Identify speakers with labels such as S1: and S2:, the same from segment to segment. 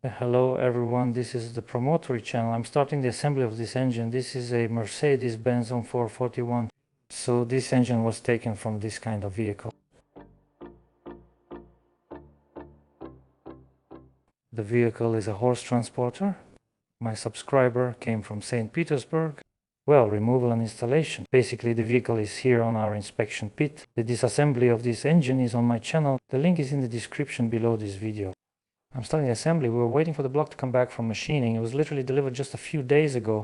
S1: Hello everyone, this is the promotory channel. I'm starting the assembly of this engine. This is a Mercedes-Benz on 441. So this engine was taken from this kind of vehicle. The vehicle is a horse transporter. My subscriber came from St. Petersburg. Well, removal and installation. Basically the vehicle is here on our inspection pit. The disassembly of this engine is on my channel. The link is in the description below this video. I'm starting the assembly. We were waiting for the block to come back from machining. It was literally delivered just a few days ago.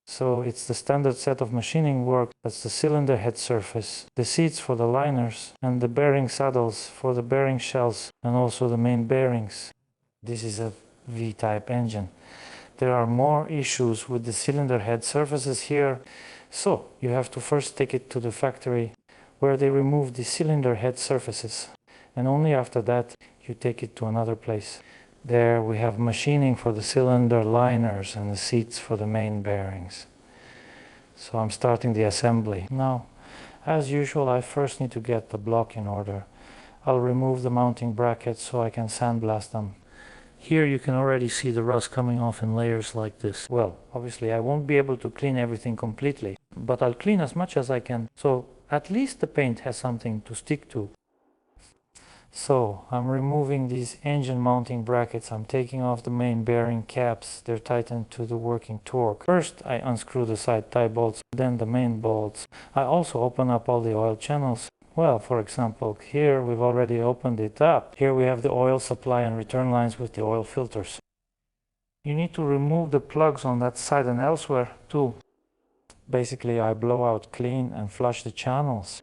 S1: So it's the standard set of machining work. That's the cylinder head surface, the seats for the liners, and the bearing saddles for the bearing shells, and also the main bearings. This is a V-type engine. There are more issues with the cylinder head surfaces here. So you have to first take it to the factory where they remove the cylinder head surfaces. And only after that you take it to another place. There we have machining for the cylinder liners and the seats for the main bearings. So I'm starting the assembly. Now, as usual, I first need to get the block in order. I'll remove the mounting brackets so I can sandblast them. Here you can already see the rust coming off in layers like this. Well, obviously I won't be able to clean everything completely, but I'll clean as much as I can, so at least the paint has something to stick to. So I'm removing these engine mounting brackets. I'm taking off the main bearing caps. They're tightened to the working torque. First I unscrew the side tie bolts, then the main bolts. I also open up all the oil channels. Well, for example, here we've already opened it up. Here we have the oil supply and return lines with the oil filters. You need to remove the plugs on that side and elsewhere too. Basically I blow out clean and flush the channels.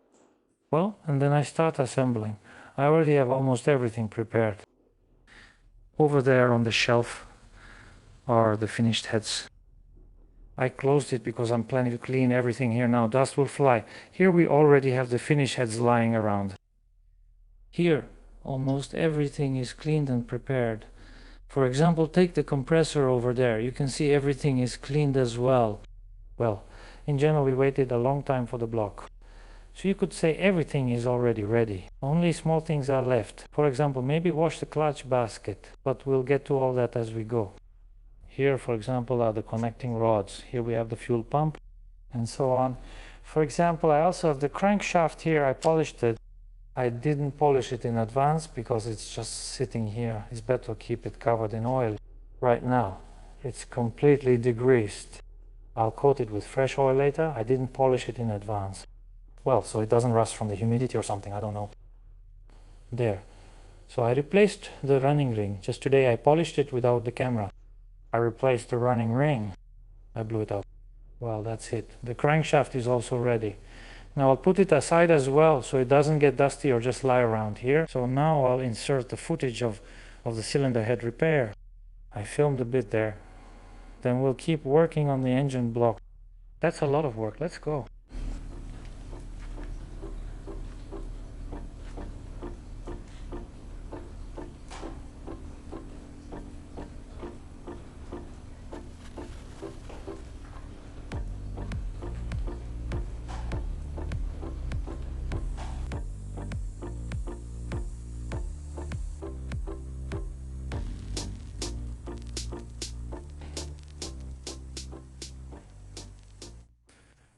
S1: Well, and then I start assembling. I already have almost everything prepared. Over there on the shelf are the finished heads. I closed it because I'm planning to clean everything here now. Dust will fly. Here we already have the finished heads lying around. Here almost everything is cleaned and prepared. For example, take the compressor over there. You can see everything is cleaned as well. Well, in general we waited a long time for the block. So you could say everything is already ready. Only small things are left. For example, maybe wash the clutch basket, but we'll get to all that as we go. Here, for example, are the connecting rods. Here we have the fuel pump and so on. For example, I also have the crankshaft here. I polished it. I didn't polish it in advance because it's just sitting here. It's better to keep it covered in oil. Right now, it's completely degreased. I'll coat it with fresh oil later. I didn't polish it in advance. Well, so it doesn't rust from the humidity or something, I don't know. There. So I replaced the running ring. Just today I polished it without the camera. I replaced the running ring. I blew it up. Well, that's it. The crankshaft is also ready. Now I'll put it aside as well so it doesn't get dusty or just lie around here. So now I'll insert the footage of the cylinder head repair. I filmed a bit there. Then we'll keep working on the engine block. That's a lot of work. Let's go.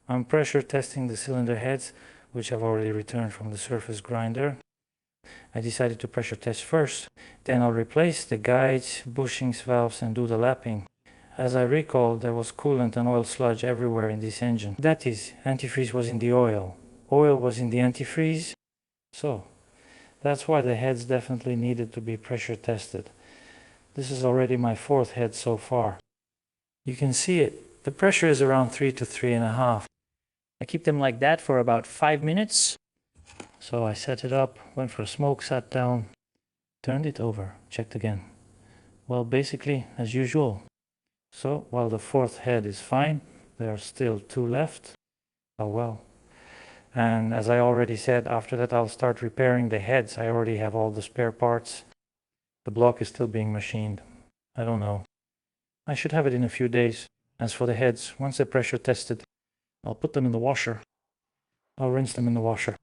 S1: I'm pressure testing the cylinder heads, which I've already returned from the surface grinder. I decided to pressure test first, then I'll replace the guides, bushings, valves and do the lapping. As I recall, there was coolant and oil sludge everywhere in this engine. That is, antifreeze was in the oil. Oil was in the antifreeze. So, that's why the heads definitely needed to be pressure tested. This is already my fourth head so far. You can see it. The pressure is around 3 to 3.5. I keep them like that for about 5 minutes. So I set it up, went for a smoke, sat down, turned it over, checked again. Well, basically as usual. So while the fourth head is fine, there are still 2 left. Oh well. And as I already said, after that I'll start repairing the heads. I already have all the spare parts. The block is still being machined. I don't know. I should have it in a few days. As for the heads, once they're pressure tested, I'll put them in the washer. I'll rinse them in the washer.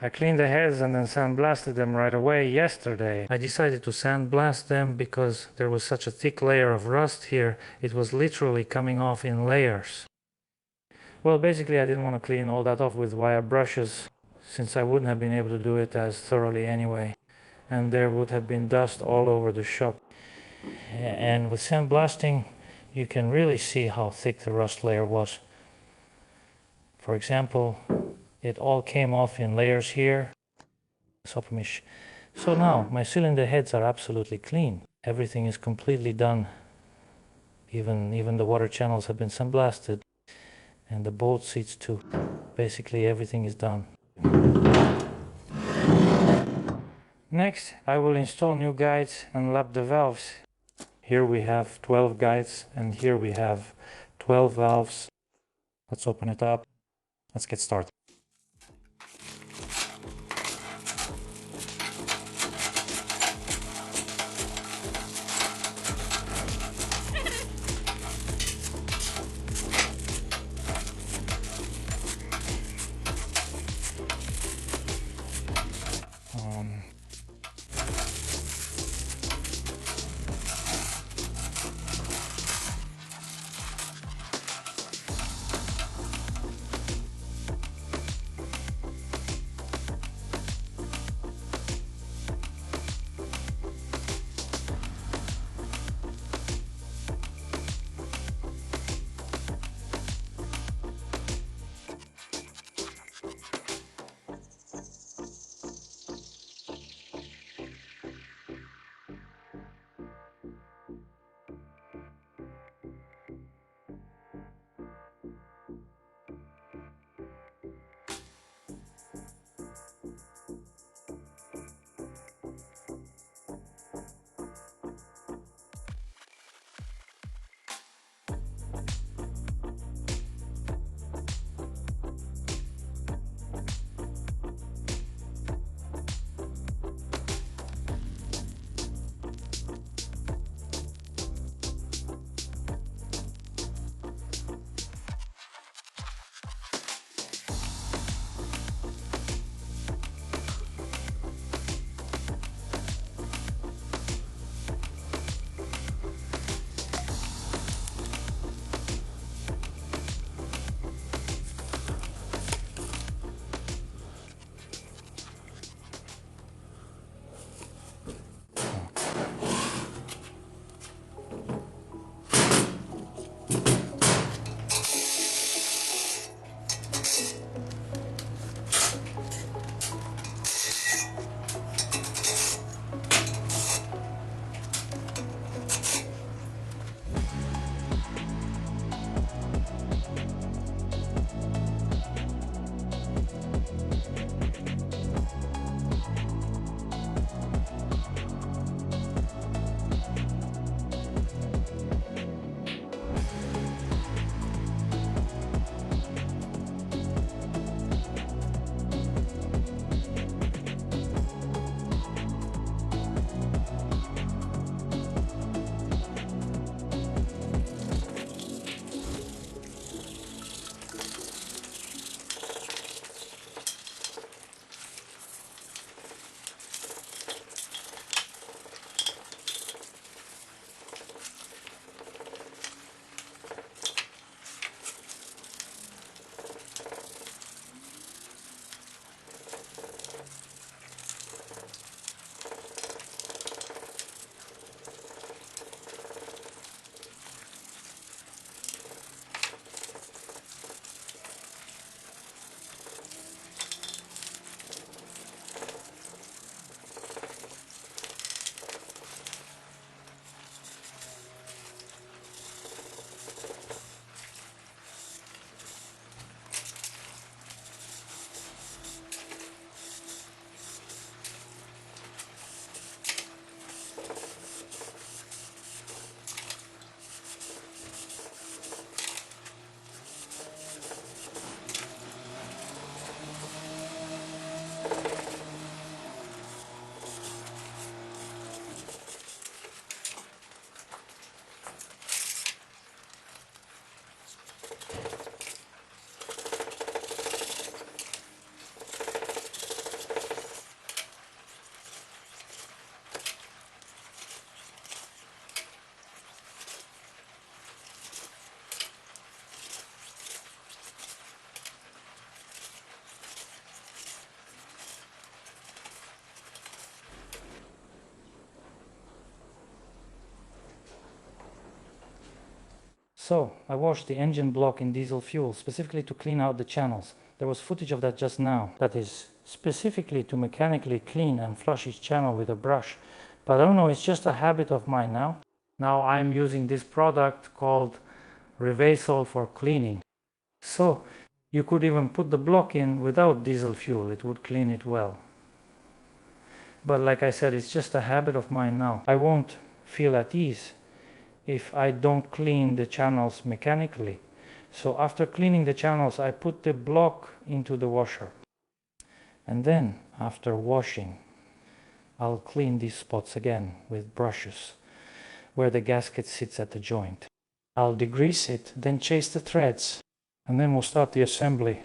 S1: I cleaned the heads and then sandblasted them right away yesterday. I decided to sandblast them because there was such a thick layer of rust here. It was literally coming off in layers. Well, basically I didn't want to clean all that off with wire brushes, since I wouldn't have been able to do it as thoroughly anyway. And there would have been dust all over the shop. And with sandblasting, you can really see how thick the rust layer was. For example, it all came off in layers here. So now my cylinder heads are absolutely clean. Everything is completely done. Even the water channels have been sandblasted, and the bolt seats too. Basically everything is done. Next, I will install new guides and lap the valves. Here we have 12 guides and here we have 12 valves. Let's open it up. Let's get started. So I washed the engine block in diesel fuel specifically to clean out the channels. There was footage of that just now. That is specifically to mechanically clean and flush each channel with a brush. But I don't know, it's just a habit of mine now. Now I'm using this product called Revasol for cleaning. So you could even put the block in without diesel fuel. It would clean it well. But like I said, it's just a habit of mine now. I won't feel at ease if I don't clean the channels mechanically. So after cleaning the channels, I put the block into the washer. And then after washing, I'll clean these spots again with brushes where the gasket sits at the joint. I'll degrease it, then chase the threads, and then we'll start the assembly.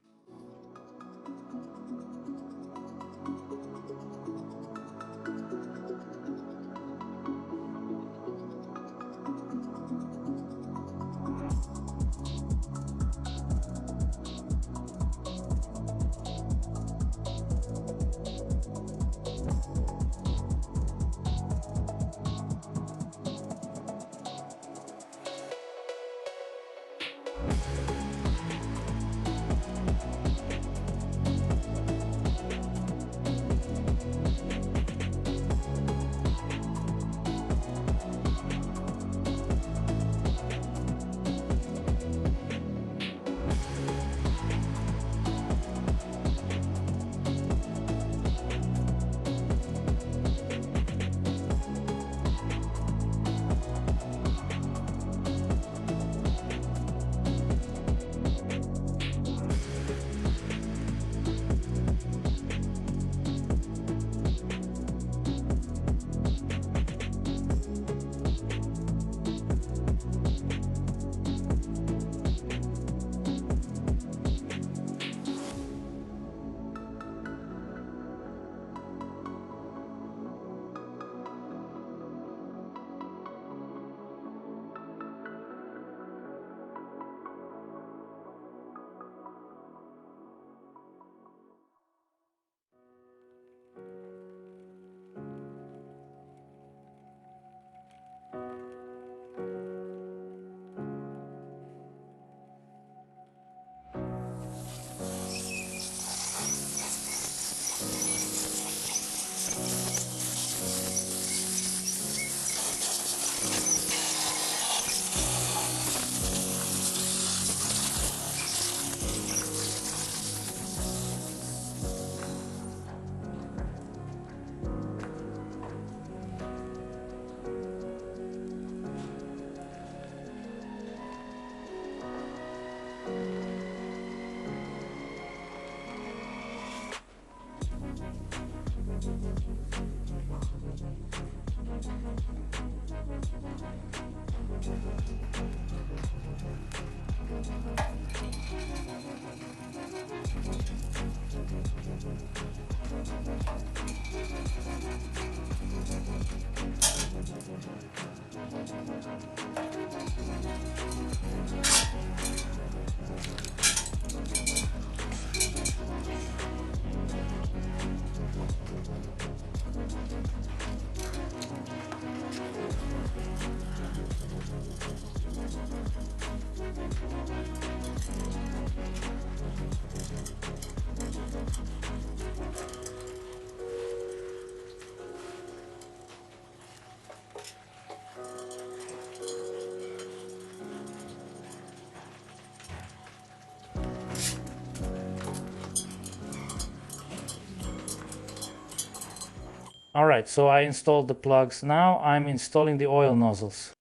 S1: Alright, so I installed the plugs. Now I'm installing the oil nozzles.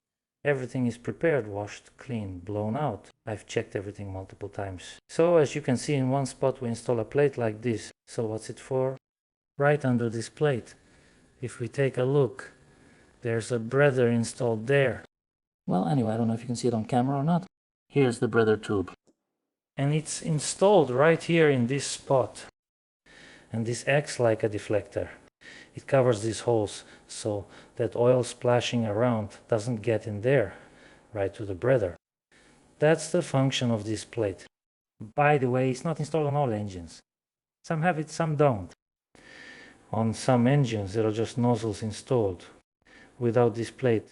S1: Everything is prepared, washed, cleaned, blown out. I've checked everything multiple times. So as you can see, in one spot we install a plate like this. So what's it for? Right under this plate. If we take a look, there's a breather installed there. Well, anyway, I don't know if you can see it on camera or not. Here's the breather tube. And it's installed right here in this spot. And this acts like a deflector. It covers these holes so that oil splashing around doesn't get in there, right to the breather. That's the function of this plate. By the way, it's not installed on all engines. Some have it, some don't. On some engines, there are just nozzles installed without this plate.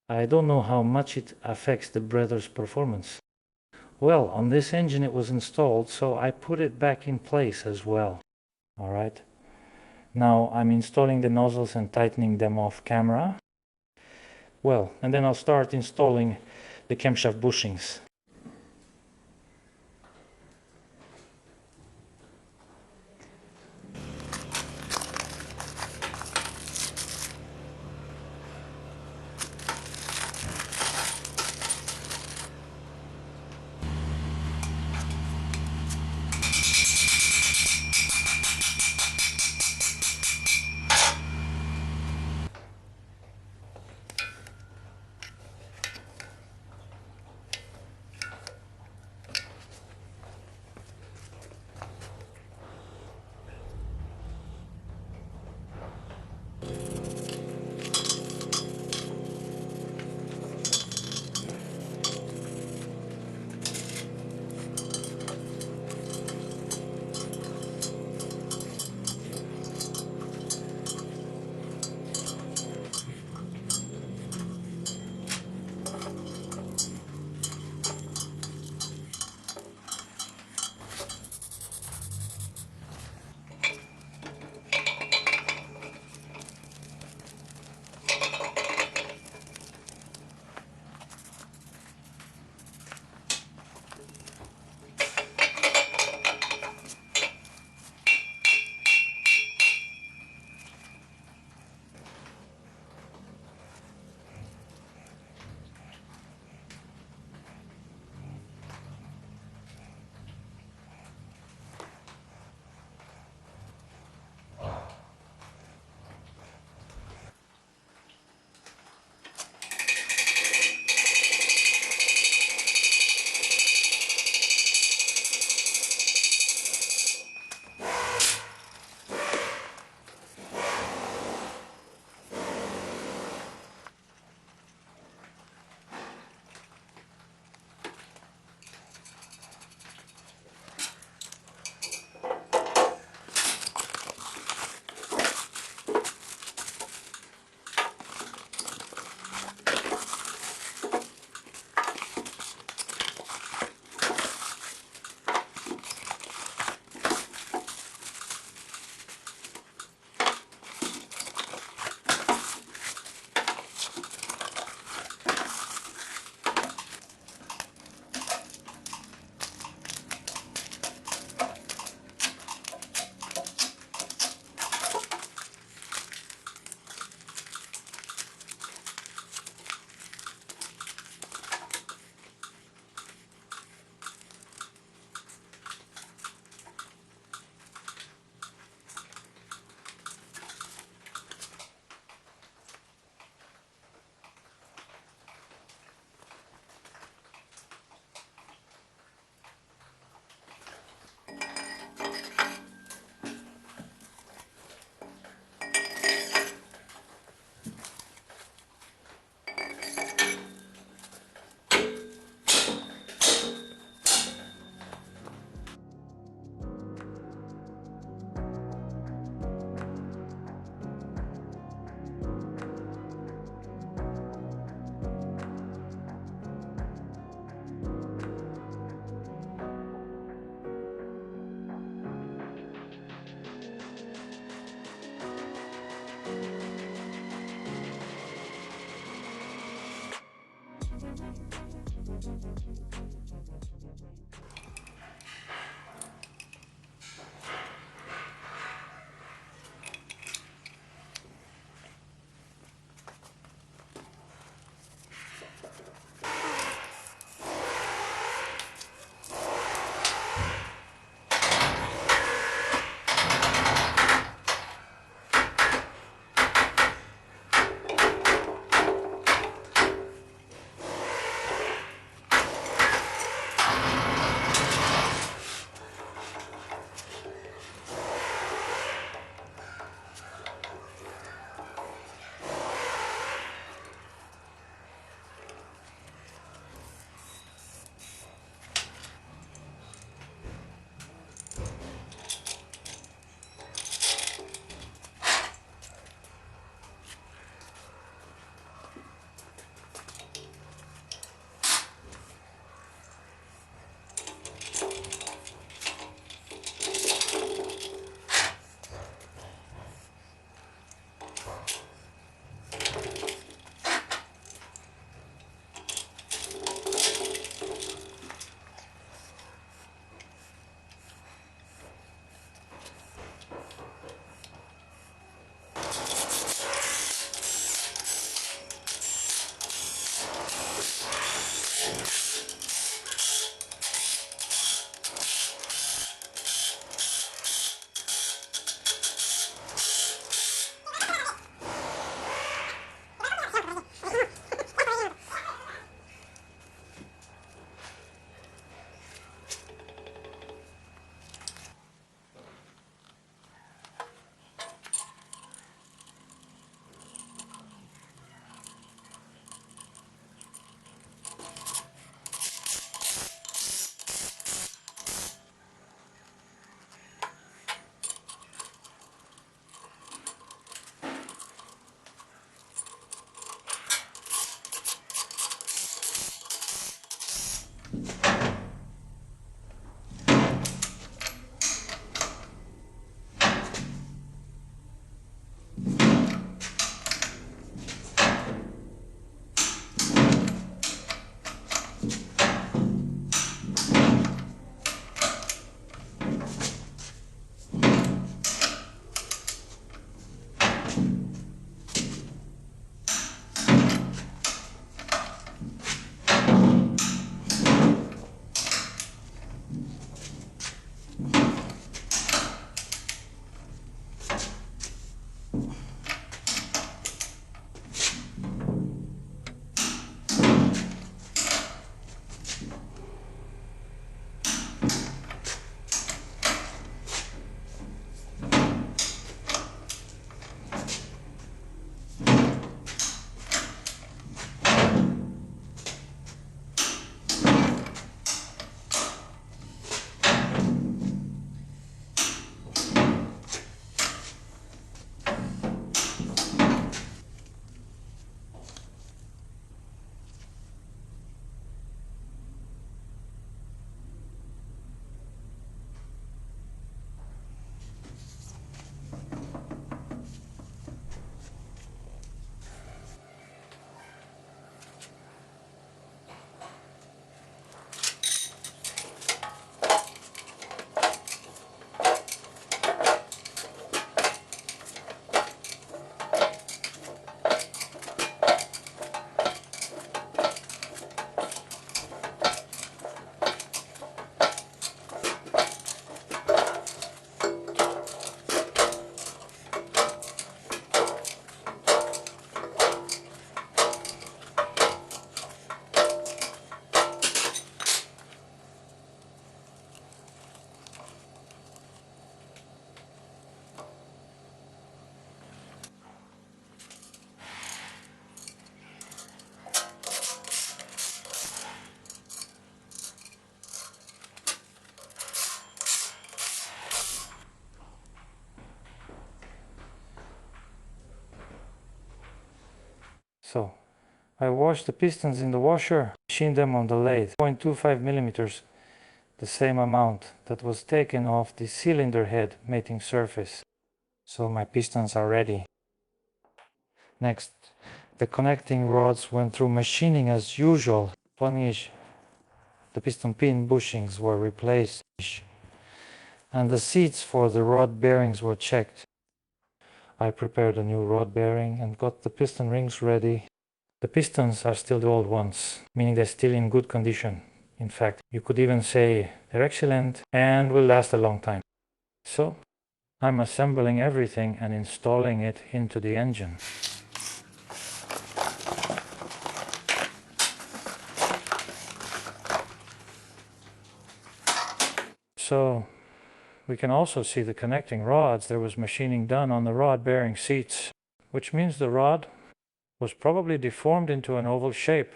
S1: I don't know how much it affects the breather's performance. Well, on this engine it was installed, so I put it back in place as well. Alright. Now I'm installing the nozzles and tightening them off camera. Well, and then I'll start installing the camshaft bushings. So I washed the pistons in the washer, machined them on the lathe, 0.25 millimeters, the same amount that was taken off the cylinder head mating surface. So my pistons are ready. Next, the connecting rods went through machining as usual. Funny-ish, the piston pin bushings were replaced, and the seats for the rod bearings were checked. I prepared a new rod bearing and got the piston rings ready. The pistons are still the old ones, meaning they're still in good condition. In fact, you could even say they're excellent and will last a long time. So, I'm assembling everything and installing it into the engine. So, we can also see the connecting rods. There was machining done on the rod bearing seats, which means the rod was probably deformed into an oval shape,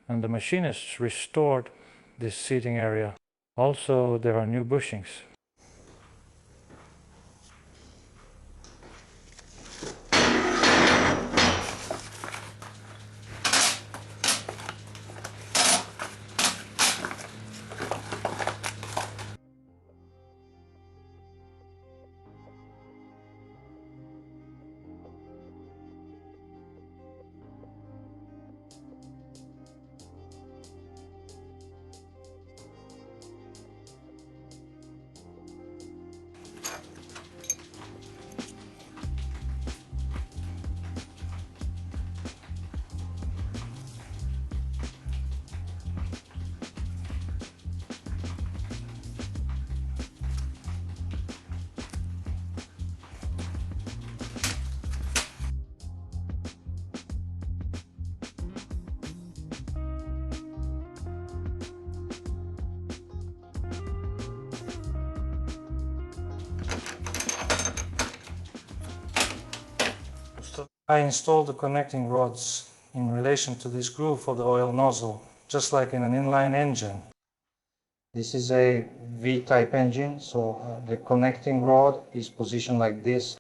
S1: and the machinists restored this seating area. Also, there are new bushings. I installed the connecting rods in relation to this groove of the oil nozzle, just like in an inline engine. This is a V-type engine, so the connecting rod is positioned like this.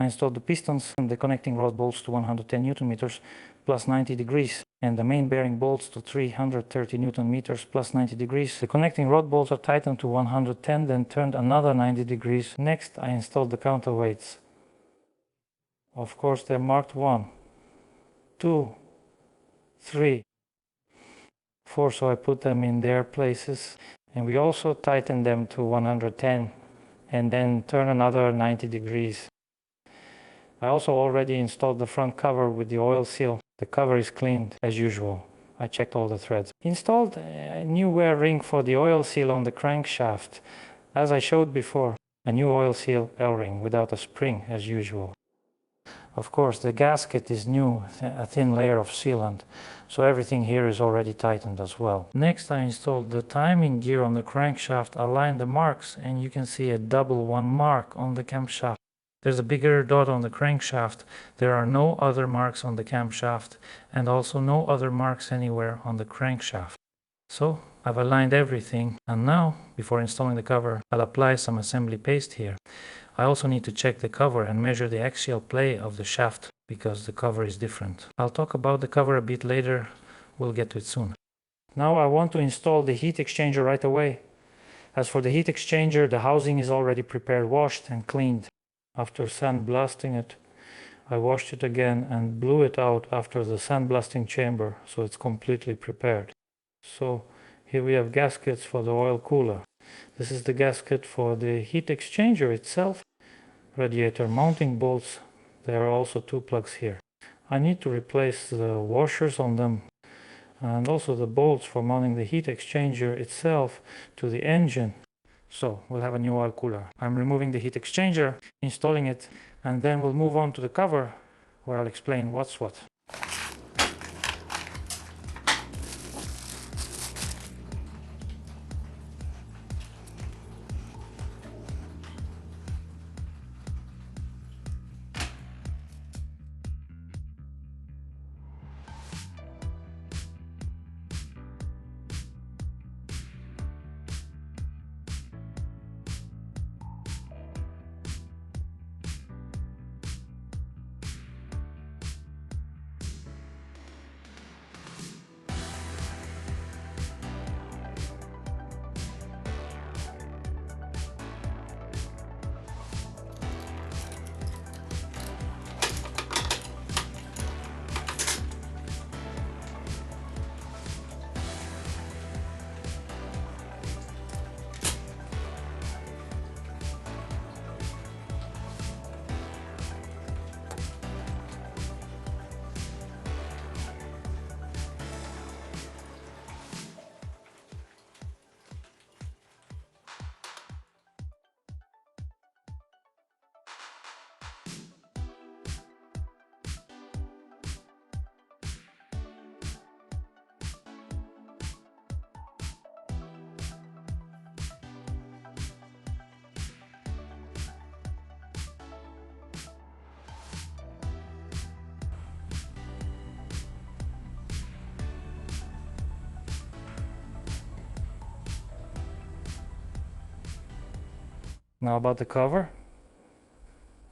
S1: installed the pistons and the connecting rod bolts to 110 Newton meters plus 90 degrees and the main bearing bolts to 330 Newton meters plus 90 degrees. The connecting rod bolts are tightened to 110, then turned another 90 degrees. Next, I installed the counterweights. Of course, they're marked 1, 2, 3, 4, so I put them in their places. And we also tighten them to 110 and then turn another 90 degrees. I also already installed the front cover with the oil seal. The cover is cleaned as usual. I checked all the threads. Installed a new wear ring for the oil seal on the crankshaft. As I showed before, a new oil seal L-ring without a spring as usual. Of course, the gasket is new, a thin layer of sealant, so everything here is already tightened as well. Next, I installed the timing gear on the crankshaft, aligned the marks, and you can see a double one mark on the camshaft. There's a bigger dot on the crankshaft. There are no other marks on the camshaft, and also no other marks anywhere on the crankshaft. So, I've aligned everything, and now, before installing the cover, I'll apply some assembly paste here. I also need to check the cover and measure the axial play of the shaft, because the cover is different. I'll talk about the cover a bit later, we'll get to it soon. Now I want to install the heat exchanger right away. As for the heat exchanger, the housing is already prepared, washed and cleaned. After sandblasting it, I washed it again and blew it out after the sandblasting chamber, so it's completely prepared. So here we have gaskets for the oil cooler. This is the gasket for the heat exchanger itself. Radiator mounting bolts. There are also 2 plugs here. I need to replace the washers on them and also the bolts for mounting the heat exchanger itself to the engine. So we'll have a new oil cooler. I'm removing the heat exchanger, installing it, and then we'll move on to the cover where I'll explain what's what. Now about the cover.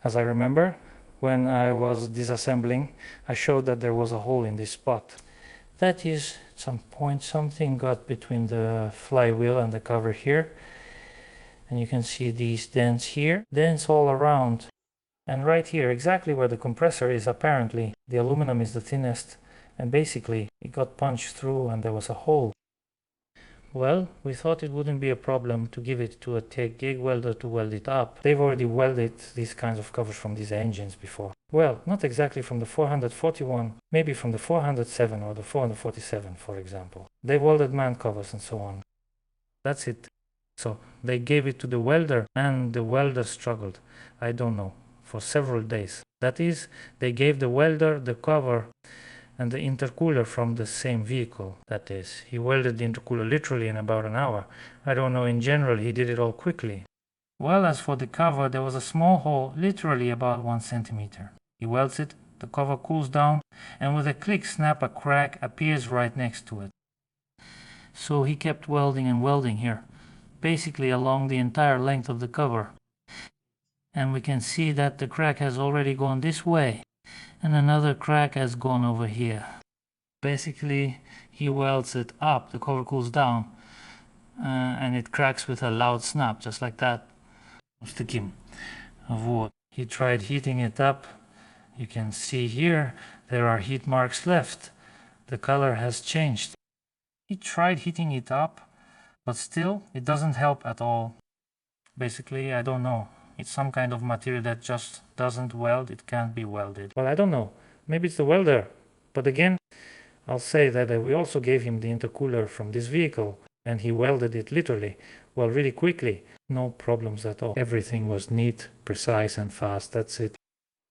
S1: As I remember, when I was disassembling, I showed that there was a hole in this spot. That is, at some point something got between the flywheel and the cover here. And you can see these dents here, dents all around. And right here, exactly where the compressor is apparently, the aluminum is the thinnest. And basically, it got punched through and there was a hole. Well, we thought it wouldn't be a problem to give it to a TIG welder to weld it up. They've already welded these kinds of covers from these engines before. Well, not exactly from the 441, maybe from the 407 or the 447, for example. They welded man covers and so on. That's it. So they gave it to the welder and the welder struggled, I don't know, for several days. That is, they gave the welder the cover and the intercooler from the same vehicle. That is, he welded the intercooler literally in about an hour. I don't know, in general he did it all quickly. Well, as for the cover, there was a small hole, literally about 1 centimeter. He welds it, the cover cools down, and with a click snap a crack appears right next to it. So he kept welding and welding here, basically along the entire length of the cover. and we can see that the crack has already gone this way and another crack has gone over here. Basically he welds it up, the cover cools down, and it cracks with a loud snap, just like that. He tried heating it up. You can see here there are heat marks left. The color has changed. He tried heating it up, but still it doesn't help at all. Basically, I don't know. It's some kind of material that just doesn't weld. It can't be welded. Well, I don't know. Maybe it's the welder. But again, I'll say that we also gave him the intercooler from this vehicle and he welded it literally, well, really quickly. No problems at all. Everything was neat, precise and fast. That's it.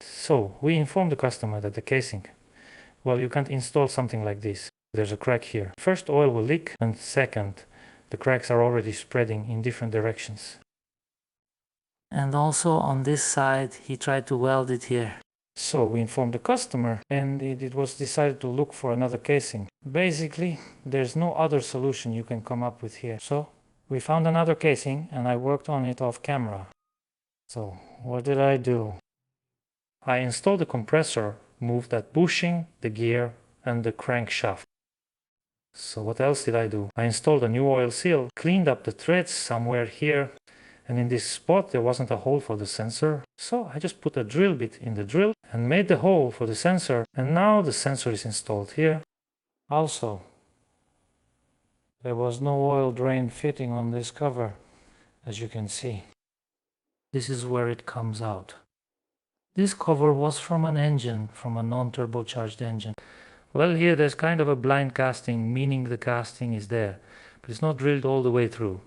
S1: So we informed the customer that the casing, well, you can't install something like this. There's a crack here. First, oil will leak, and second, the cracks are already spreading in different directions. And also on this side, he tried to weld it here. So we informed the customer and it was decided to look for another casing. Basically, there's no other solution you can come up with here. So we found another casing and I worked on it off camera. So what did I do? I installed the compressor, moved that bushing, the gear and the crankshaft. So what else did I do? I installed a new oil seal, cleaned up the threads somewhere here, and in this spot there wasn't a hole for the sensor. So I just put a drill bit in the drill and made the hole for the sensor, and now the sensor is installed here. Also, there was no oil drain fitting on this cover, as you can see. This is where it comes out. This cover was from an engine, from a non-turbocharged engine. Well, here there's kind of a blind casting, meaning the casting is there, but it's not drilled all the way through.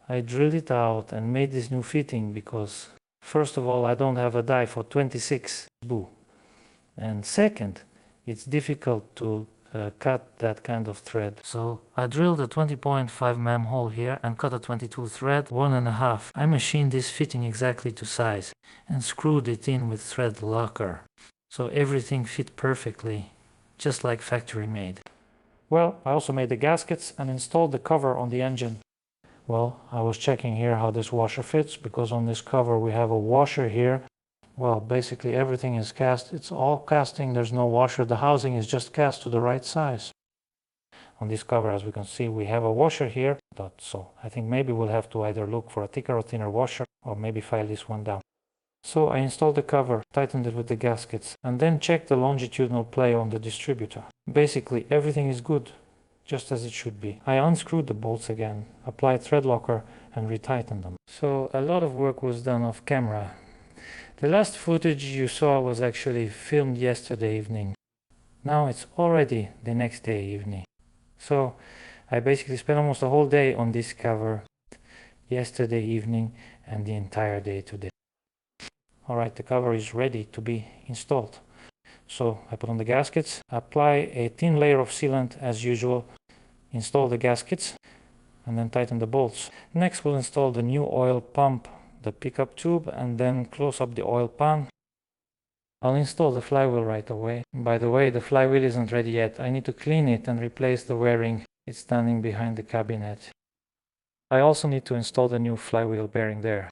S1: I drilled it out and made this new fitting because, first of all, I don't have a die for 26. And second, it's difficult to cut that kind of thread. So I drilled a 20.5 mm hole here and cut a 22 thread, 1.5. I machined this fitting exactly to size and screwed it in with thread locker. So everything fit perfectly, just like factory made. Well, I also made the gaskets and installed the cover on the engine. Well, I was checking here how this washer fits, because on this cover we have a washer here. Well, basically everything is cast. It's all casting, there's no washer. The housing is just cast to the right size. On this cover, as we can see, we have a washer here. So I think maybe we'll have to either look for a thicker or thinner washer, or maybe file this one down. So I installed the cover, tightened it with the gaskets, and then checked the longitudinal play on the distributor. Basically everything is good, just as it should be. I unscrewed the bolts again, applied thread locker and retightened them. So a lot of work was done off camera. The last footage you saw was actually filmed yesterday evening. Now it's already the next day evening. So I basically spent almost a whole day on this cover yesterday evening and the entire day today. Alright, the cover is ready to be installed. So I put on the gaskets, apply a thin layer of sealant as usual, install the gaskets and then tighten the bolts. Next we'll install the new oil pump, the pickup tube, and then close up the oil pan. I'll install the flywheel right away. By the way, the flywheel isn't ready yet. I need to clean it and replace the wearing. It's standing behind the cabinet. I also need to install the new flywheel bearing there.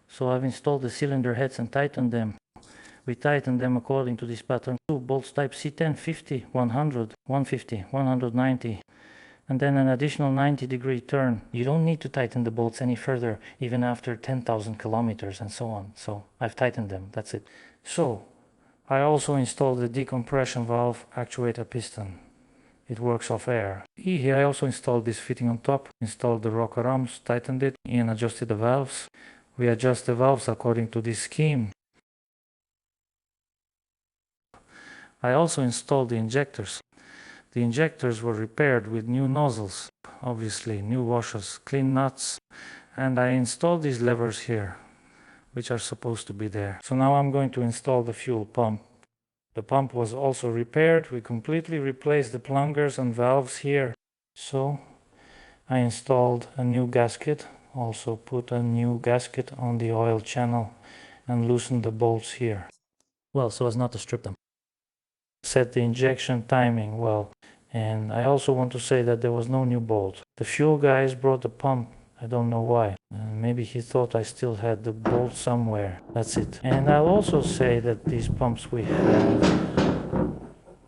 S1: So I've installed the cylinder heads and tightened them. We tightened them according to this pattern. Two bolts type C10, 50, 100, 150, 190, and then an additional 90-degree turn. You don't need to tighten the bolts any further, even after 10,000 kilometers and so on. So I've tightened them, that's it. So I also installed the decompression valve actuator piston. It works off air. Here I also installed this fitting on top, installed the rocker arms, tightened it, and adjusted the valves. We adjust the valves according to this scheme. I also installed the injectors. The injectors were repaired with new nozzles, obviously, new washers, clean nuts, and I installed these levers here, which are supposed to be there. So now I'm going to install the fuel pump. The pump was also repaired. We completely replaced the plungers and valves here. So I installed a new gasket, also put a new gasket on the oil channel and loosened the bolts here. Well, so as not to strip them. Set the injection timing well. And I also want to say that there was no new bolt. The fuel guys brought the pump. I don't know why. Maybe he thought I still had the bolt somewhere. That's it. And I'll also say that these pumps we have,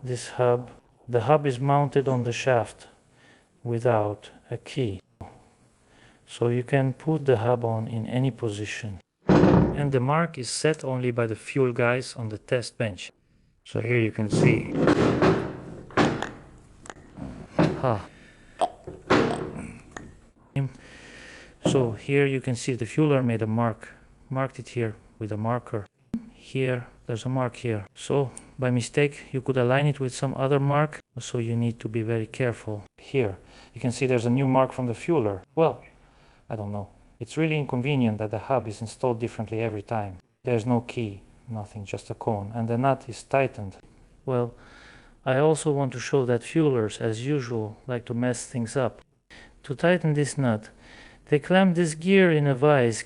S1: this hub, the hub is mounted on the shaft without a key. So you can put the hub on in any position. And the mark is set only by the fuel guys on the test bench. So here you can see. So here you can see the fueler made a marked it here with a marker. Here, there's a mark here. So by mistake, you could align it with some other mark. So you need to be very careful. Here, you can see there's a new mark from the fueler. Well, I don't know. It's really inconvenient that the hub is installed differently every time. There's no key, nothing, just a cone. And the nut is tightened. Well, I also want to show that fuelers, as usual, like to mess things up. To tighten this nut, they clamp this gear in a vise,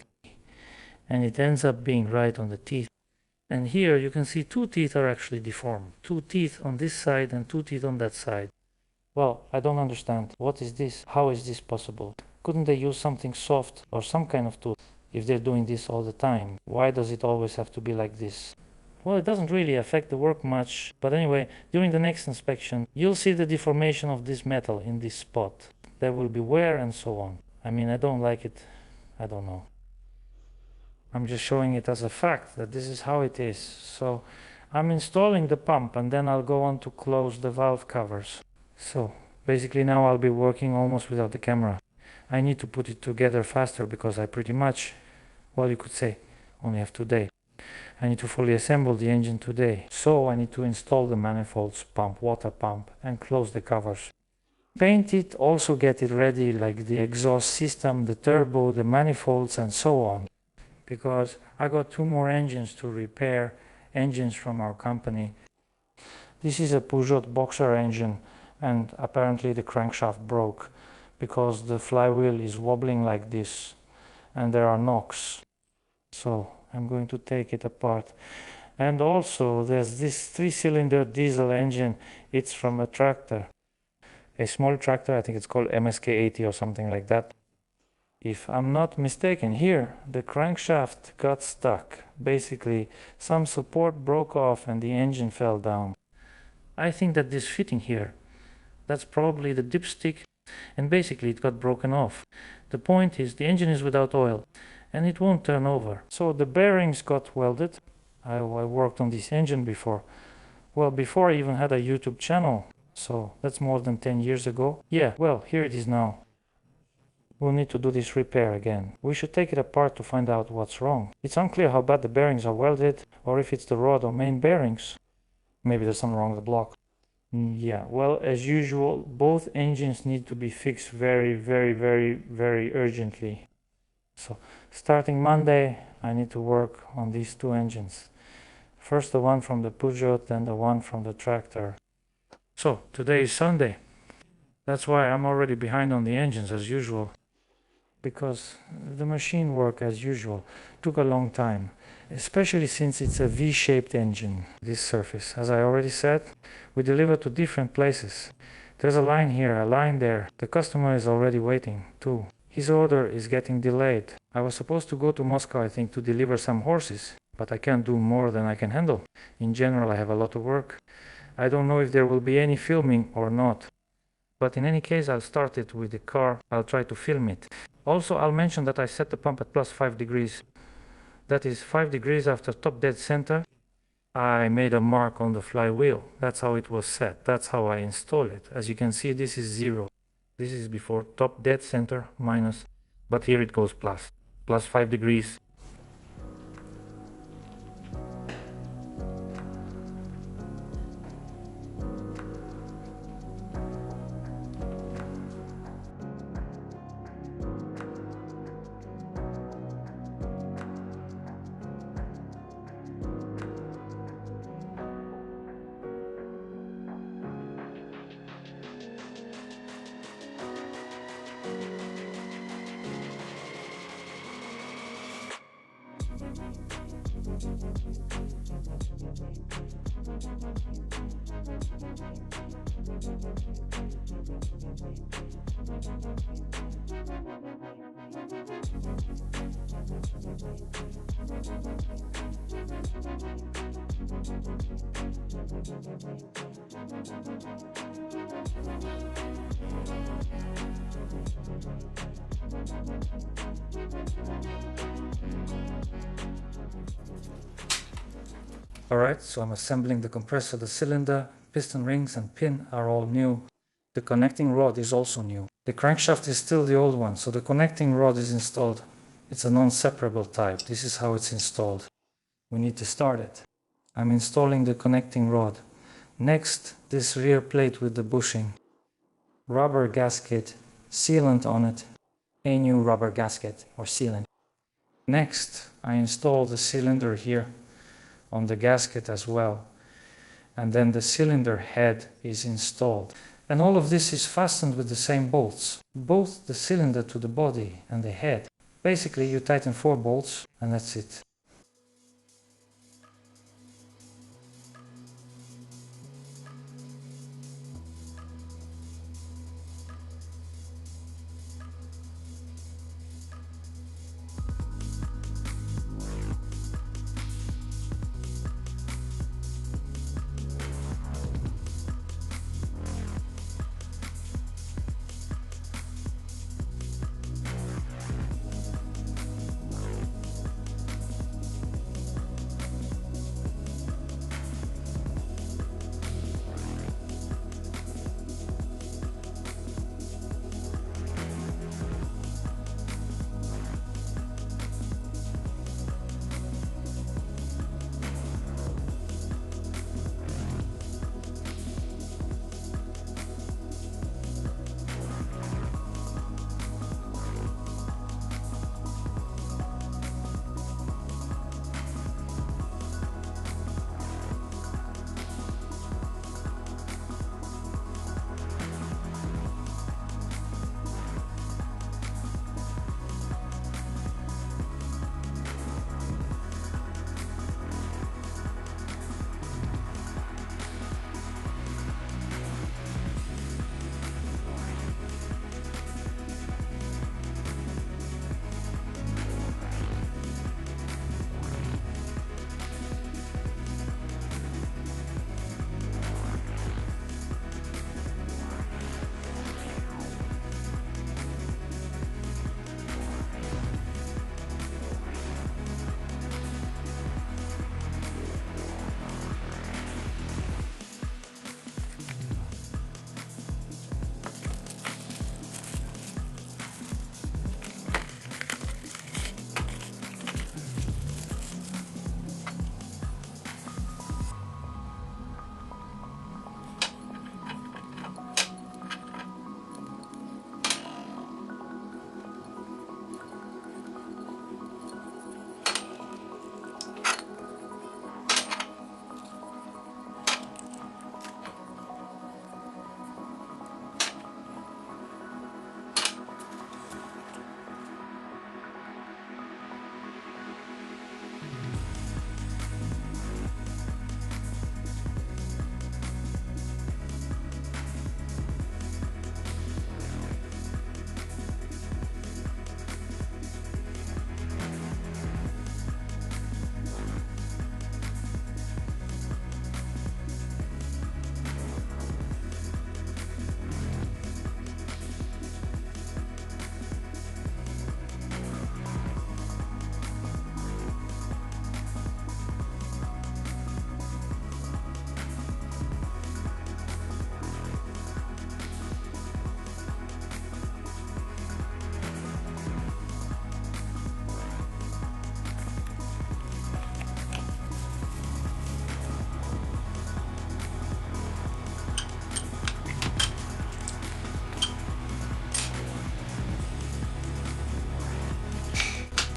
S1: and it ends up being right on the teeth. And here you can see two teeth are actually deformed. Two teeth on this side and two teeth on that side. Well, I don't understand. What is this? How is this possible? Couldn't they use something soft or some kind of tool if they're doing this all the time? Why does it always have to be like this? Well, it doesn't really affect the work much, but anyway, during the next inspection, you'll see the deformation of this metal in this spot. There will be wear and so on. I mean, I don't like it. I don't know. I'm just showing it as a fact that this is how it is. So I'm installing the pump and then I'll go on to close the valve covers. So basically now I'll be working almost without the camera. I need to put it together faster because I pretty much, well, you could say, only have today. I need to fully assemble the engine today. So I need to install the manifolds, pump, water pump, and close the covers. Paint it, also get it ready, like the exhaust system, the turbo, the manifolds, and so on. Because I got two more engines to repair, engines from our company. This is a Peugeot Boxer engine, and apparently the crankshaft broke because the flywheel is wobbling like this and there are knocks. So I'm going to take it apart. And also there's this 3-cylinder diesel engine. It's from a tractor, a small tractor. I think it's called MSK80 or something like that. If I'm not mistaken, here the crankshaft got stuck. Basically some support broke off and the engine fell down. I think that this fitting here, that's probably the dipstick, and basically it got broken off. The point is the engine is without oil and it won't turn over. So the bearings got welded I worked on this engine before. Well, before I even had a YouTube channel. So that's more than 10 years ago. Yeah, well, here it is now. We'll need to do this repair again. We should take it apart to find out what's wrong. It's unclear how bad the bearings are welded, or if it's the rod or main bearings. Maybe there's something wrong with the block. Yeah, well, as usual, both engines need to be fixed very, very, very, very urgently. So, starting Monday, I need to work on these two engines. First the one from the Peugeot, then the one from the tractor. So, today is Sunday. That's why I'm already behind on the engines as usual. Because the machine work as usual took a long time. Especially since it's a V-shaped engine, this surface. As I already said, we deliver to different places. There's a line here, a line there. The customer is already waiting too. His order is getting delayed. I was supposed to go to Moscow, I think, to deliver some horses, but I can't do more than I can handle. In general, I have a lot of work. I don't know if there will be any filming or not. But in any case, I'll start it with the car. I'll try to film it. Also, I'll mention that I set the pump at plus 5 degrees. That is 5 degrees after top dead center. I made a mark on the flywheel. That's how it was set. That's how I install it. As you can see, this is 0. This is before top dead center minus, but here it goes plus 5 degrees. Alright, so I'm assembling the compressor, the cylinder, piston rings and pin are all new. The connecting rod is also new. The crankshaft is still the old one, so the connecting rod is installed. It's a non-separable type. This is how it's installed. We need to start it. I'm installing the connecting rod. Next, this rear plate with the bushing. Rubber gasket, sealant on it. A new rubber gasket or sealant. Next, I install the cylinder here on the gasket as well. And then the cylinder head is installed. And all of this is fastened with the same bolts. Both the cylinder to the body and the head. Basically, you tighten 4 bolts and that's it.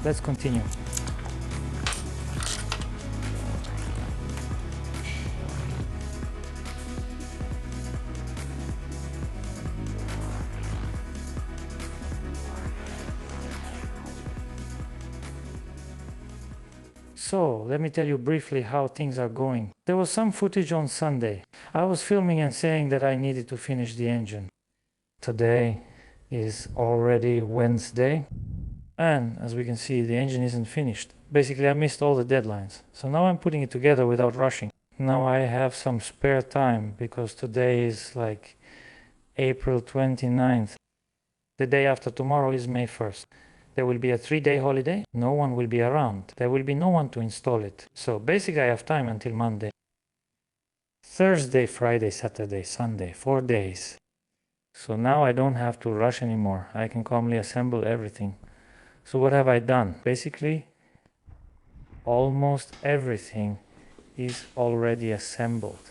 S1: let's continue. So, let me tell you briefly how things are going. There was some footage on Sunday. I was filming and saying that I needed to finish the engine. Today is already Wednesday, and as we can see, the engine isn't finished. Basically, I missed all the deadlines. So now I'm putting it together without rushing. Now I have some spare time because today is like April 29th. The day after tomorrow is May 1st. There will be a 3-day holiday. No one will be around. There will be no one to install it. So basically I have time until Monday. Thursday, Friday, Saturday, Sunday, 4 days. So now I don't have to rush anymore. I can calmly assemble everything. So what have I done? Basically, almost everything is already assembled.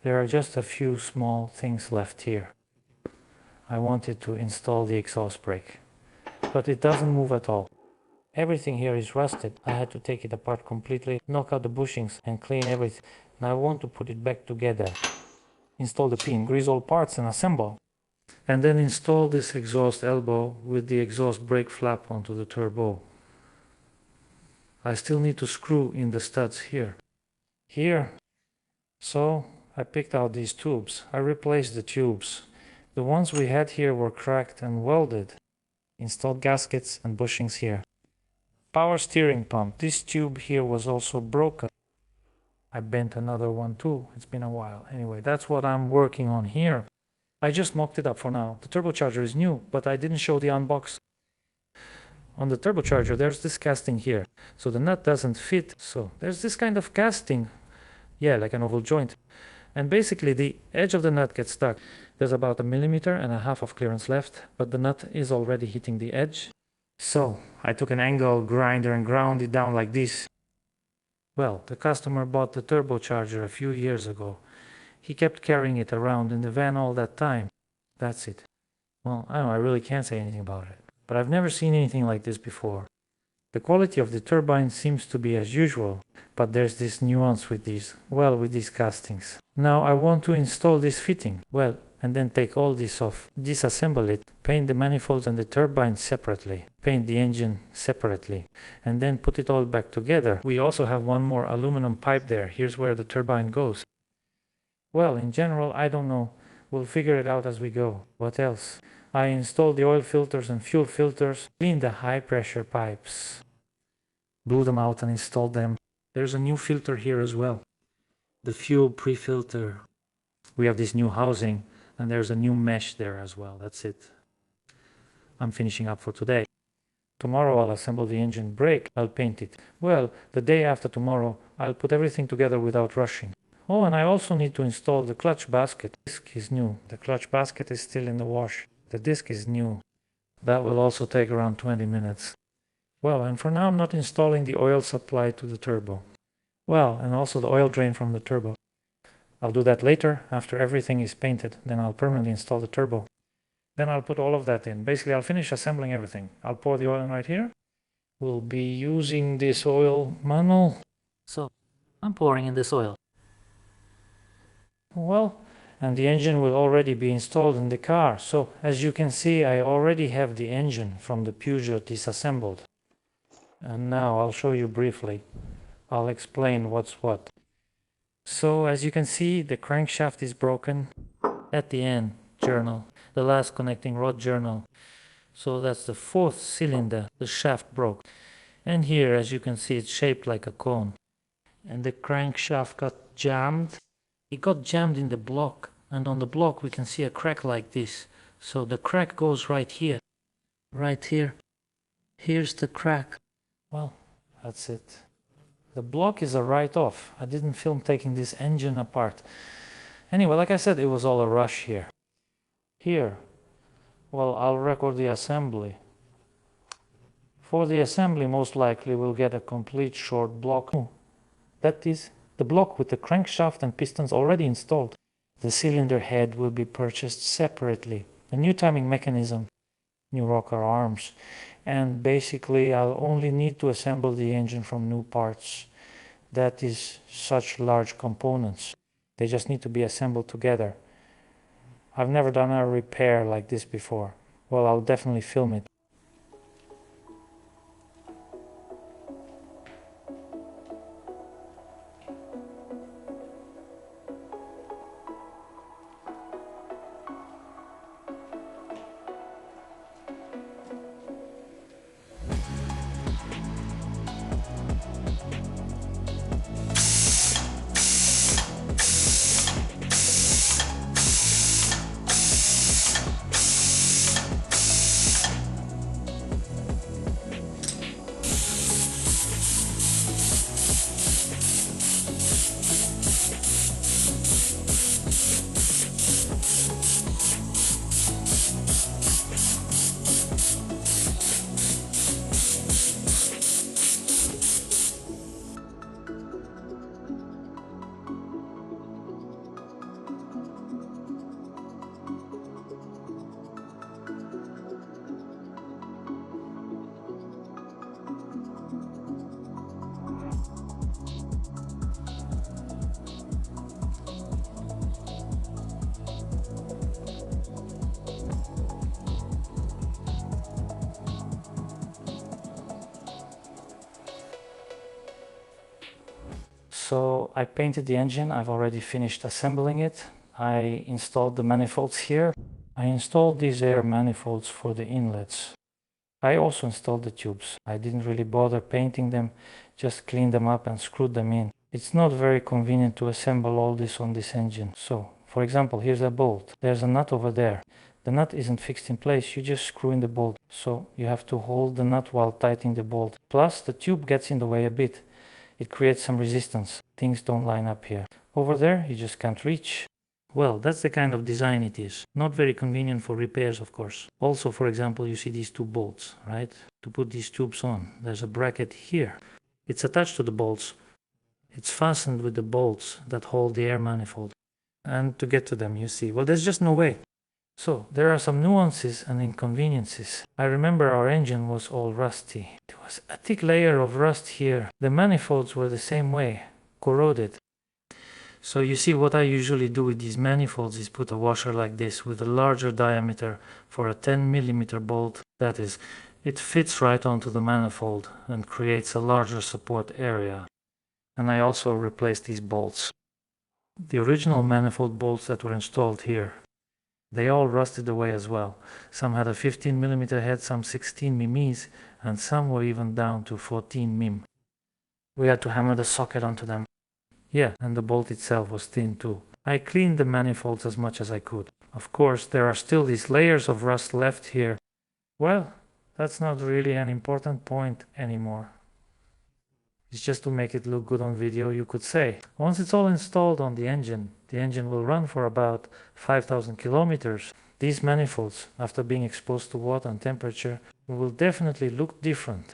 S1: There are just a few small things left here. I wanted to install the exhaust brake, but it doesn't move at all. Everything here is rusted. I had to take it apart completely, knock out the bushings and clean everything. Now I want to put it back together. Install the pin, grease all parts and assemble. And then install this exhaust elbow with the exhaust brake flap onto the turbo. I still need to screw in the studs here. So I picked out these tubes. I replaced the tubes. The ones we had here were cracked and welded. Installed gaskets and bushings here. Power steering pump. This tube here was also broken. I bent another one too. It's been a while. Anyway, that's what I'm working on here. I just mocked it up for now. The turbocharger is new, but I didn't show the unbox. On the turbocharger, there's this casting here. So the nut doesn't fit. So there's this kind of casting. Yeah, like an oval joint. And basically the edge of the nut gets stuck. There's about 1.5 millimeters of clearance left, but the nut is already hitting the edge. So I took an angle grinder and ground it down like this. Well, the customer bought the turbocharger a few years ago. He kept carrying it around in the van all that time. That's it. Well, I don't know, I really can't say anything about it. But I've never seen anything like this before. The quality of the turbine seems to be as usual, but there's this nuance with these castings. Now I want to install this fitting, and then take all this off, disassemble it, paint the manifolds and the turbine separately, paint the engine separately, and then put it all back together. We also have one more aluminum pipe there. Here's where the turbine goes. Well, in general, I don't know. We'll figure it out as we go. What else? I installed the oil filters and fuel filters, cleaned the high pressure pipes, blew them out and installed them. There's a new filter here as well. The fuel pre-filter. We have this new housing and there's a new mesh there as well. That's it. I'm finishing up for today. Tomorrow I'll assemble the engine brake. I'll paint it. Well, the day after tomorrow, I'll put everything together without rushing. Oh, and I also need to install the clutch basket. The disc is new. The clutch basket is still in the wash. The disc is new. That will also take around 20 minutes. Well, and for now I'm not installing the oil supply to the turbo. Well, and also the oil drain from the turbo. I'll do that later, after everything is painted. Then I'll permanently install the turbo. Then I'll put all of that in. Basically, I'll finish assembling everything. I'll pour the oil in right here. We'll be using this oil manual. So, I'm pouring in this oil. Well, and the engine will already be installed in the car. So, as you can see, I already have the engine from the Peugeot disassembled. And now I'll show you briefly. I'll explain what's what. So, as you can see, the crankshaft is broken at the end journal, the last connecting rod journal. So that's the 4th cylinder, the shaft broke. And here, as you can see, it's shaped like a cone. And the crankshaft got jammed. It got jammed in the block, and on the block we can see a crack like this. So the crack goes right here. Right here. Here's the crack. Well, that's it. The block is a write-off. I didn't film taking this engine apart. Anyway, like I said, it was all a rush here. Here, well, I'll record the assembly. For the assembly, most likely we'll get a complete short block. That is The block with the crankshaft and pistons already installed. The cylinder head will be purchased separately. A new timing mechanism, new rocker arms, and basically I'll only need to assemble the engine from new parts. That is such large components. They just need to be assembled together. I've never done a repair like this before. Well, I'll definitely film it. So I painted the engine. I've already finished assembling it. I installed the manifolds here. I installed these air manifolds for the inlets. I also installed the tubes. I didn't really bother painting them, just cleaned them up and screwed them in. It's not very convenient to assemble all this on this engine. So, for example, here's a bolt. There's a nut over there. The nut isn't fixed in place, you just screw in the bolt. So you have to hold the nut while tightening the bolt. Plus, the tube gets in the way a bit. It creates some resistance. Things don't line up here. Over there, you just can't reach. Well, that's the kind of design it is. Not very convenient for repairs, of course. Also, for example, you see these two bolts, right? To put these tubes on, there's a bracket here. It's attached to the bolts. It's fastened with the bolts that hold the air manifold. And to get to them, you see, well, there's just no way. So, there are some nuances and inconveniences. I remember our engine was all rusty. There was a thick layer of rust here. The manifolds were the same way, corroded. So you see, what I usually do with these manifolds is put a washer like this with a larger diameter for a 10mm bolt. That is, it fits right onto the manifold and creates a larger support area. And I also replaced these bolts. The original manifold bolts that were installed here, they all rusted away as well. Some had a 15mm head, some 16mm, and some were even down to 14mm. We had to hammer the socket onto them. Yeah, and the bolt itself was thin too. I cleaned the manifolds as much as I could. Of course, there are still these layers of rust left here. Well, that's not really an important point anymore. It's just to make it look good on video, you could say. Once it's all installed on the engine will run for about 5,000 kilometers. These manifolds, after being exposed to water and temperature, will definitely look different.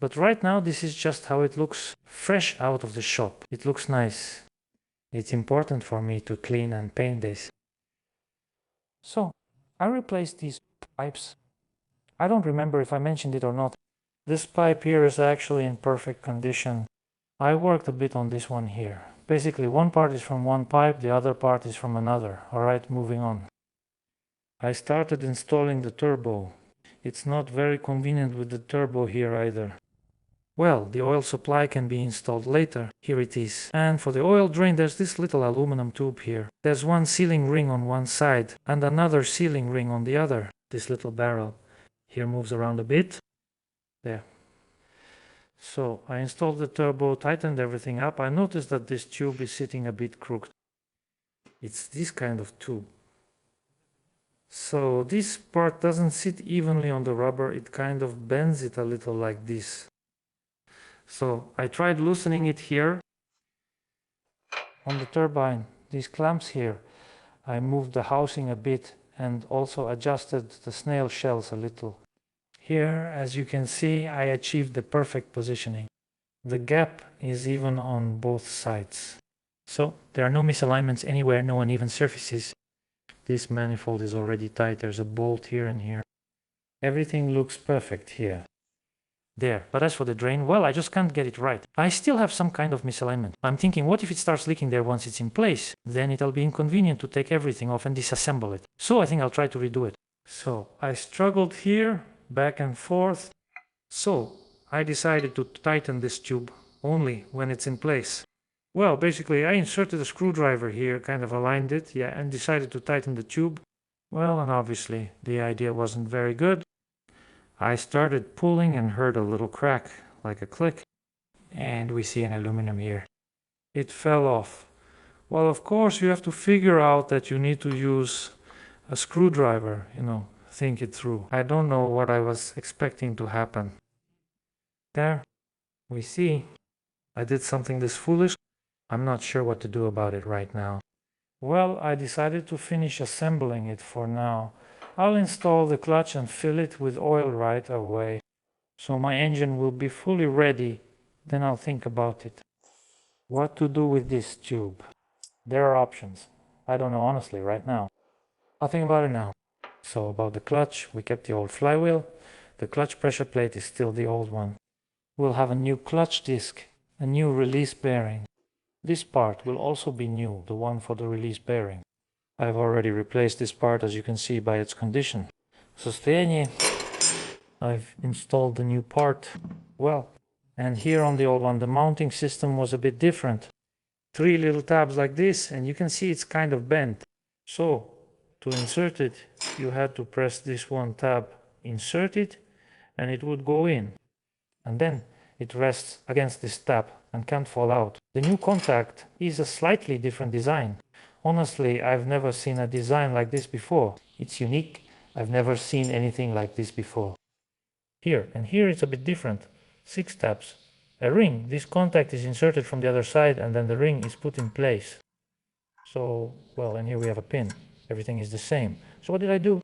S1: But right now, this is just how it looks fresh out of the shop. It looks nice. It's important for me to clean and paint this. So, I replaced these pipes. I don't remember if I mentioned it or not. This pipe here is actually in perfect condition. I worked a bit on this one here. Basically, one part is from one pipe, the other part is from another. Alright, moving on. I started installing the turbo. It's not very convenient with the turbo here either. Well, the oil supply can be installed later. Here it is. And for the oil drain, there's this little aluminum tube here. There's one sealing ring on one side and another sealing ring on the other. This little barrel here moves around a bit. There. So I installed the turbo, tightened everything up. I noticed that this tube is sitting a bit crooked. It's this kind of tube. So this part doesn't sit evenly on the rubber. It kind of bends it a little like this. So I tried loosening it here on the turbine, these clamps here. I moved the housing a bit and also adjusted the snail shells a little. Here, as you can see, I achieved the perfect positioning. The gap is even on both sides. So there are no misalignments anywhere, no uneven surfaces. This manifold is already tight. There's a bolt here and here. Everything looks perfect here. There. But as for the drain, well, I just can't get it right. I still have some kind of misalignment. I'm thinking, what if it starts leaking there once it's in place? Then it'll be inconvenient to take everything off and disassemble it. So I think I'll try to redo it. So I struggled here, back and forth. So I decided to tighten this tube only when it's in place. Well, basically I inserted a screwdriver here, kind of aligned it, yeah, and decided to tighten the tube. Well, and obviously the idea wasn't very good. I started pulling and heard a little crack, like a click, and we see an aluminum here. It fell off. Well, of course you have to figure out that you need to use a screwdriver, think it through. I don't know what I was expecting to happen. There, we see. I did something this foolish. I'm not sure what to do about it right now. Well, I decided to finish assembling it for now. I'll install the clutch and fill it with oil right away. So my engine will be fully ready. Then I'll think about it. What to do with this tube? There are options. I don't know honestly right now. I'll think about it now. So about the clutch, we kept the old flywheel. The clutch pressure plate is still the old one. We'll have a new clutch disc, a new release bearing. This part will also be new, the one for the release bearing. I've already replaced this part, as you can see by its condition. Состояние. I've installed the new part. Well, and here on the old one, the mounting system was a bit different. 3 little tabs like this, and you can see it's kind of bent. So, to insert it, you had to press this one tab, insert it, and it would go in. And then it rests against this tab and can't fall out. The new contact is a slightly different design. Honestly, I've never seen a design like this before. It's unique. I've never seen anything like this before. Here, and here it's a bit different. 6 tabs. A ring. This contact is inserted from the other side and then the ring is put in place. So, well, and here we have a pin. Everything is the same. So what did I do?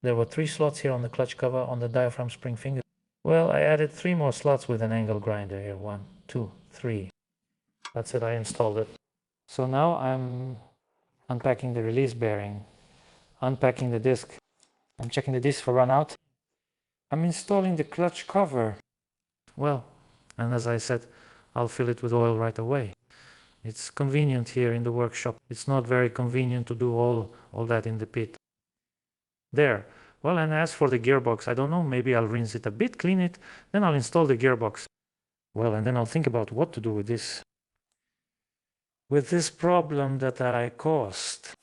S1: There were 3 slots here on the clutch cover on the diaphragm spring finger. Well, I added 3 more slots with an angle grinder here. 1, 2, 3. That's it, I installed it. So now I'm unpacking the release bearing, unpacking the disc. I'm checking the disc for run out. I'm installing the clutch cover. Well, and as I said, I'll fill it with oil right away. It's convenient here in the workshop. It's not very convenient to do all that in the pit. There. Well, and as for the gearbox, I don't know, maybe I'll rinse it a bit, clean it, then I'll install the gearbox. Well, and then I'll think about what to do with this. With this problem that I caused.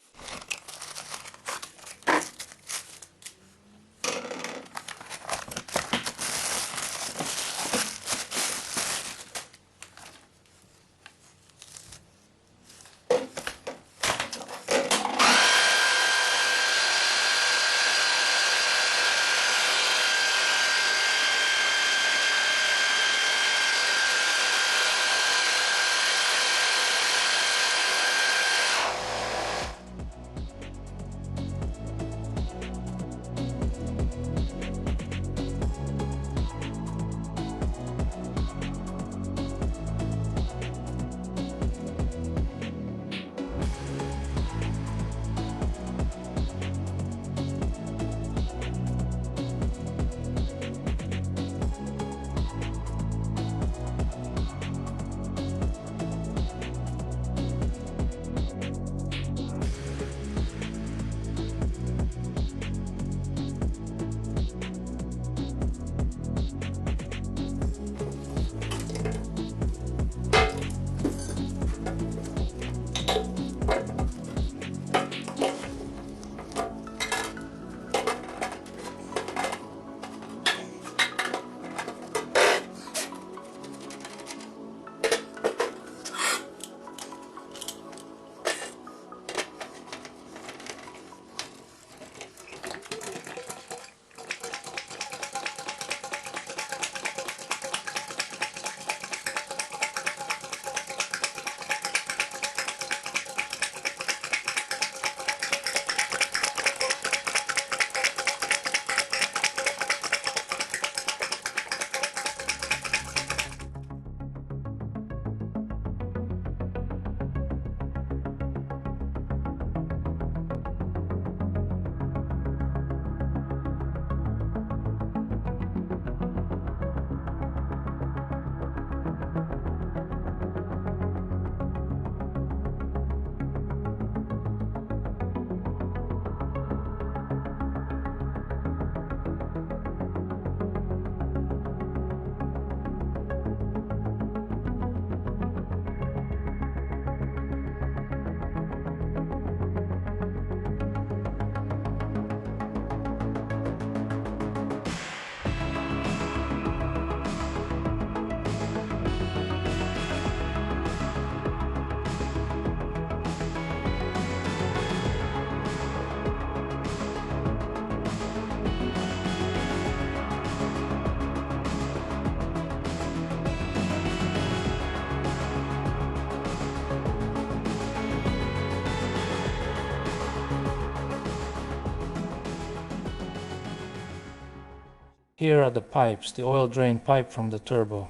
S1: Here are the pipes, the oil drain pipe from the turbo.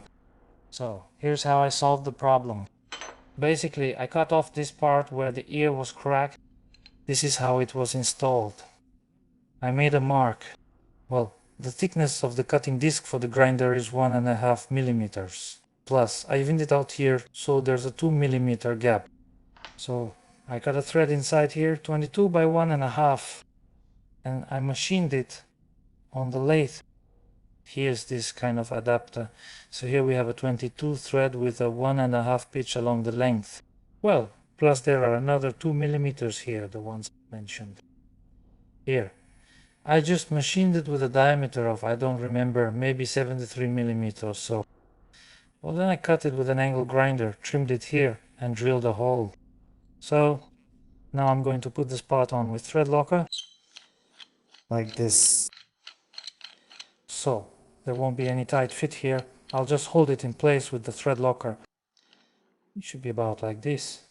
S1: So here's how I solved the problem. Basically, I cut off this part where the ear was cracked. This is how it was installed. I made a mark. Well, the thickness of the cutting disc for the grinder is 1.5 millimeters. Plus, I evened it out here, so there's a 2 millimeter gap. So I cut a thread inside here, 22 by 1.5, and I machined it on the lathe. Here's this kind of adapter. So here we have a 22 thread with a 1.5 pitch along the length. Well, plus there are another 2 millimeters here, the ones mentioned. Here. I just machined it with a diameter of, I don't remember, maybe 73 millimeters. So, well, then I cut it with an angle grinder, trimmed it here, and drilled a hole. So now I'm going to put this part on with thread locker, like this. So there won't be any tight fit here. I'll just hold it in place with the thread locker. It should be about like this.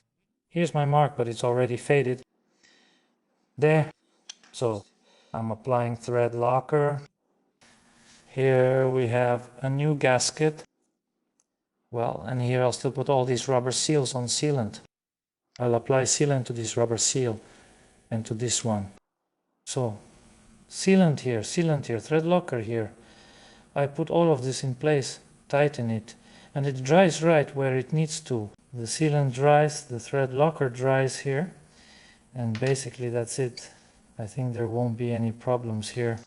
S1: Here's my mark, but it's already faded. There. So I'm applying thread locker. Here we have a new gasket. Well, and here I'll still put all these rubber seals on sealant. I'll apply sealant to this rubber seal and to this one. So sealant here, thread locker here. I put all of this in place, tighten it, and it dries right where it needs to. The sealant dries, the thread locker dries here, and basically that's it. I think there won't be any problems here.